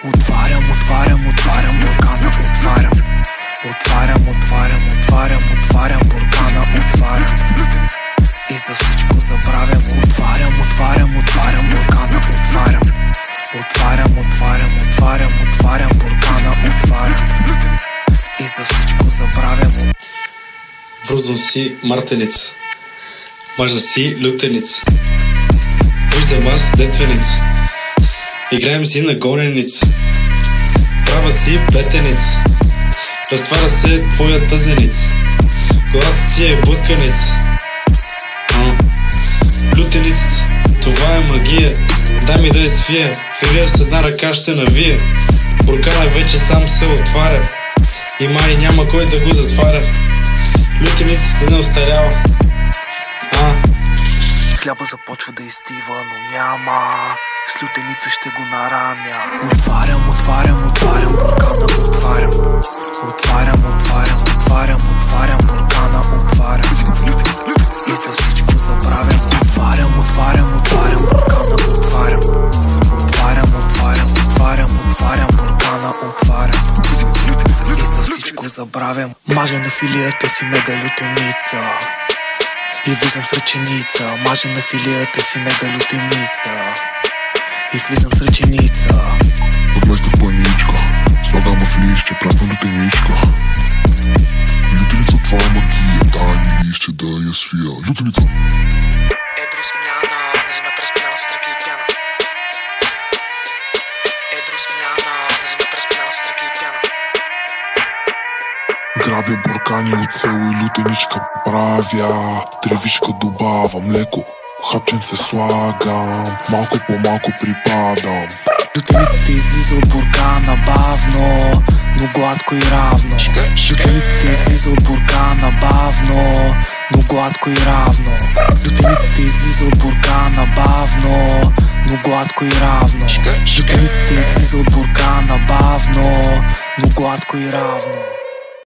Отварям буркана, отварям буркана, и за всичко забравям. Отварям буркана, отварям буркана, и за всичко забравям. Връзвам си мартеница, мажа си лютеница, виждам аз детственица, играем си на гоненица, права си плетеница, разтваря се твоя тъзеница, гласът си е блъсканица. Лютеницата, това е магия, дай ми да я свия, филия с една ръка ще навия. Буркана вече сам се отваря и май няма кой да го затваря. Лютеницата не остарява. Хляба започва да изтива, но няма. С лютеница ще го нараня. Отварям буркана, отварям буркана, и за всичко забравям. Отварям буркана, буркана, и за всичко забравям. Мажа на филията си мега лютеница и влизам с ръченица. Мажа на филията си мега лютеница и влизам с ръченица. Вместо в планичка слагам в лище прасна лютеничка. Лютеница, това е магия, дай ми лище да я свия. Лютеница. Едро смяна на земята разпиляна с ръки и пяна. Едро смяна на земята разпиляна с ръки и пяна. Грабя буркани от село и лютеничка правя. Тревичка добавам, леко хапченце слагам, малко по малко припадам. Лютеницата излиза от буркана бавно, но гладко и равно. Лютеницата излиза от буркана бавно, но гладко и равно. Лютеницата излиза от буркана бавно, но гладко и равно. Лютеницата излиза от буркана бавно, но гладко и равно.